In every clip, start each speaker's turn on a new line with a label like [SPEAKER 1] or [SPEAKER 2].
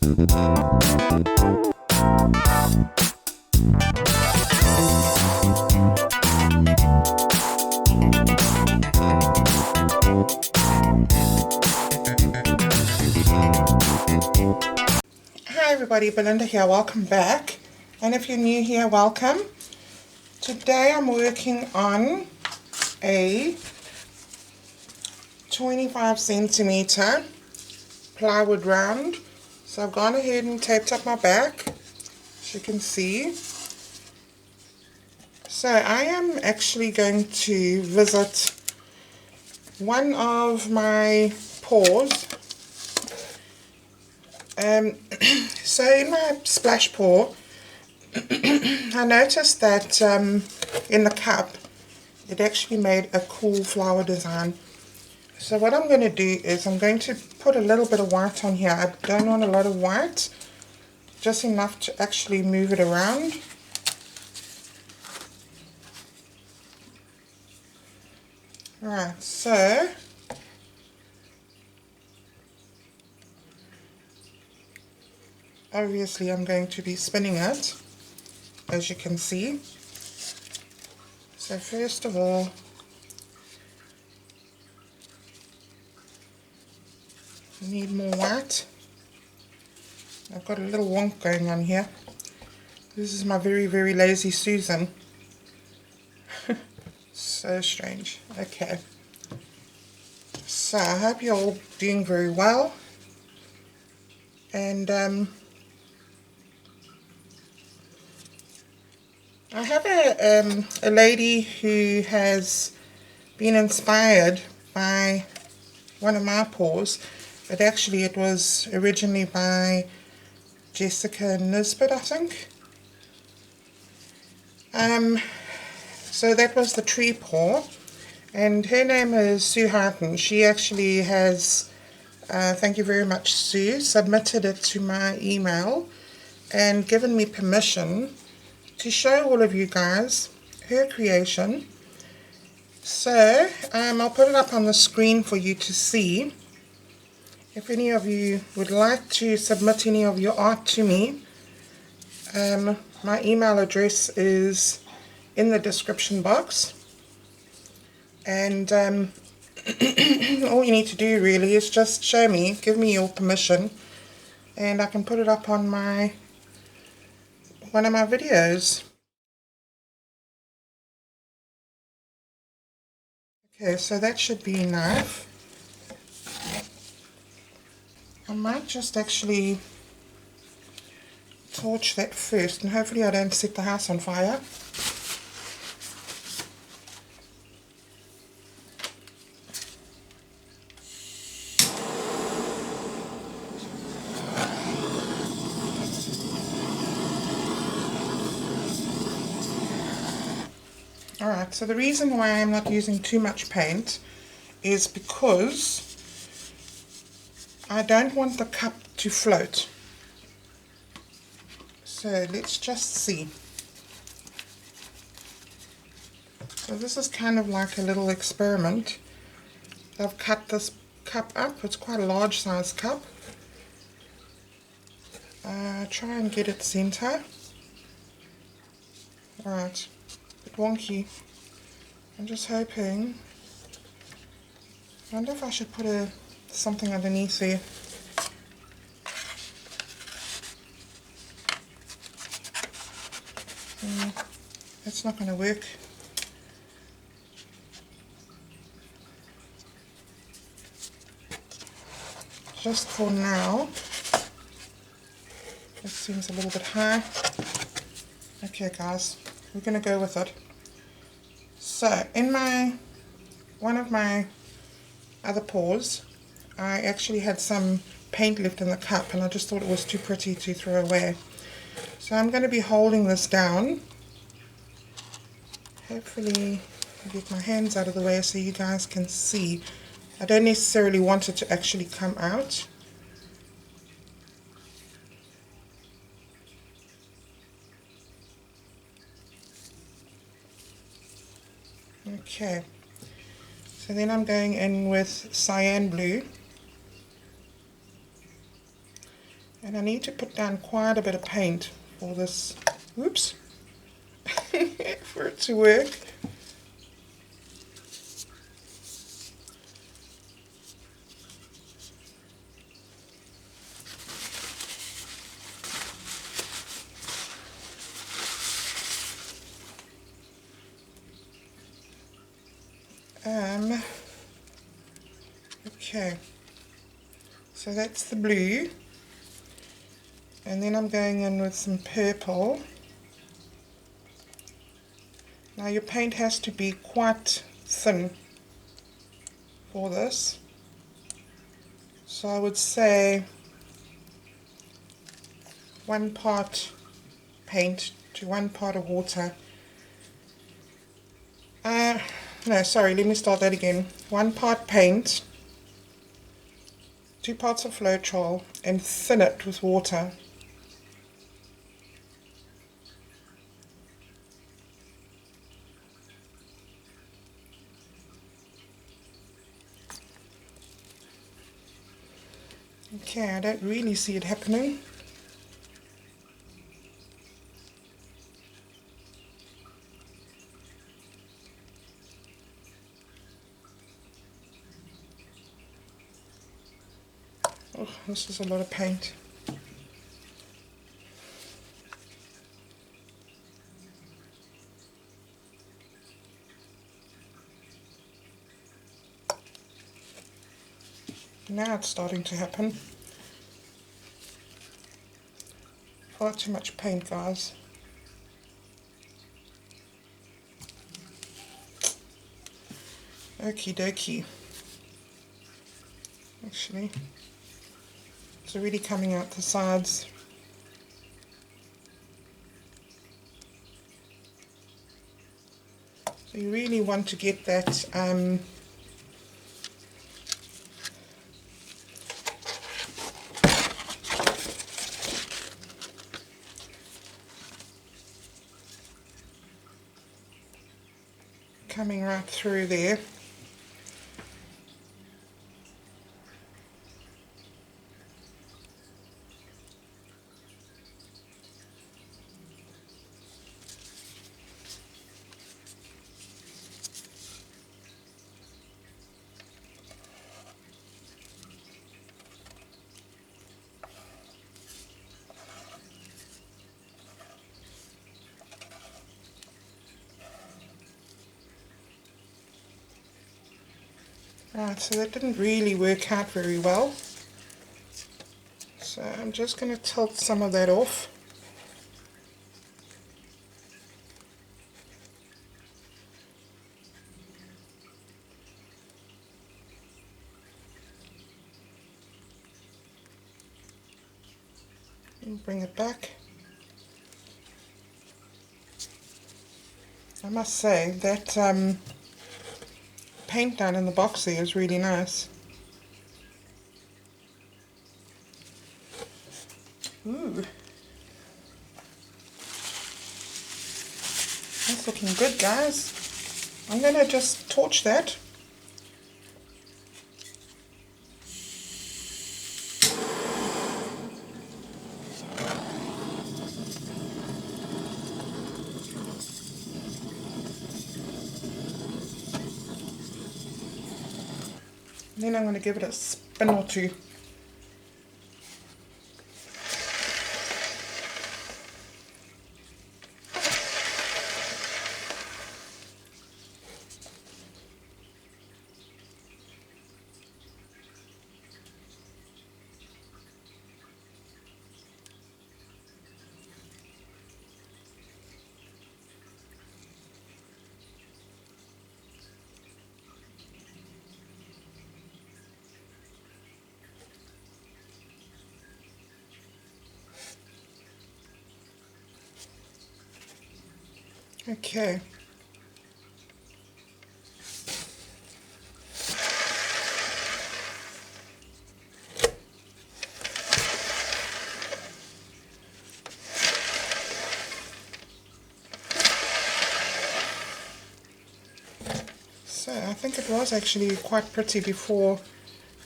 [SPEAKER 1] Hi everybody, Belinda here, welcome back. And if you're new here, welcome. Today I'm working on a 25 centimeter plywood round. So I've gone ahead and taped up my back, as you can see. So I am actually going to visit one of my pours. So in my splash pour, I noticed that in the cup it actually made a cool flower design. So what I'm going to do is I'm going to put a little bit of white on here. I don't want a lot of white, just enough to actually move it around. Right, so obviously I'm going to be spinning it, as you can see. So first of all, I need more white. I've got a little wonk going on here. This is my very, very lazy Susan. So strange. Okay. So I hope you're all doing very well. And I have a lady who has been inspired by one of my pours, but actually it was originally by Jessica Nisbet, I think. So that was the tree pour, and her name is Sue Harton. She actually has, thank you very much Sue, submitted it to my email and given me permission to show all of you guys her creation. So I'll put it up on the screen for you to see. If any of you would like to submit any of your art to me, my email address is in the description box, and all you need to do really is just show me, give me your permission, and I can put it up on one of my videos. Okay, so that should be enough. I might just actually torch that first, and hopefully I don't set the house on fire. Alright, so the reason why I'm not using too much paint is because I don't want the cup to float. So let's just see. So this is kind of like a little experiment. I've cut this cup up. It's quite a large size cup. Try and get it center. Alright, a bit wonky. I'm just hoping. I wonder if I should put something underneath there. That's not going to work. Just for now. That seems a little bit high. Okay guys, we're going to go with it. So in one of my other pours, I actually had some paint left in the cup, and I just thought it was too pretty to throw away. So I'm going to be holding this down. Hopefully I'll get my hands out of the way so you guys can see. I don't necessarily want it to actually come out. Okay, so then I'm going in with cyan blue, And I need to put down quite a bit of paint for this, whoops, for it to work. Okay, so that's the blue, and then I'm going in with some purple. Now your paint has to be quite thin for this, so I would say 1 part paint to 1 part of water. No, sorry, let me start that again. 1 part paint, 2 parts of Floetrol, and thin it with water. Okay, I don't really see it happening. Oh, this is a lot of paint. Now it's starting to happen. Far too much paint, guys. Okie dokie. Actually, it's already coming out the sides. So you really want to get that coming right through there. Right, so that didn't really work out very well. So I'm just going to tilt some of that off. And bring it back. I must say that paint down in the box there is really nice. Ooh, that's looking good, guys. I'm going to just torch that. And then I'm going to give it a spin or two. Okay. So I think it was actually quite pretty before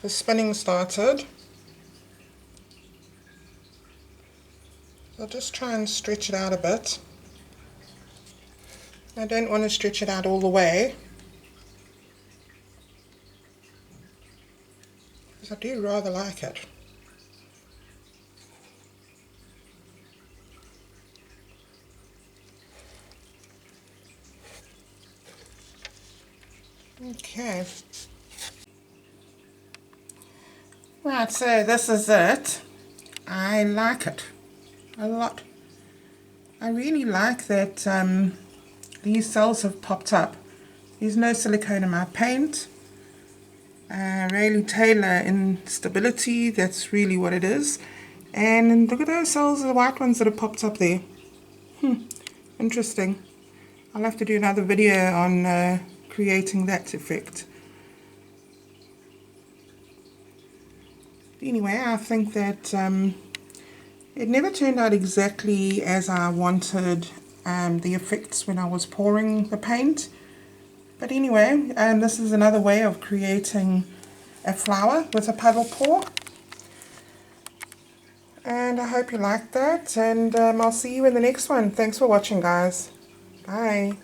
[SPEAKER 1] the spinning started. I'll just try and stretch it out a bit. I don't want to stretch it out all the way, because I do rather like it. Okay. Right, so this is it. I like it a lot. I really like that these cells have popped up. There's no silicone in my paint. Really Taylor in stability, that's really what it is. And look at those cells, the white ones that have popped up there. Interesting. I'll have to do another video on creating that effect. Anyway, I think that it never turned out exactly as I wanted the effects when I was pouring the paint. But anyway, this is another way of creating a flower with a puddle pour. And I hope you liked that, and I'll see you in the next one. Thanks for watching, guys. Bye.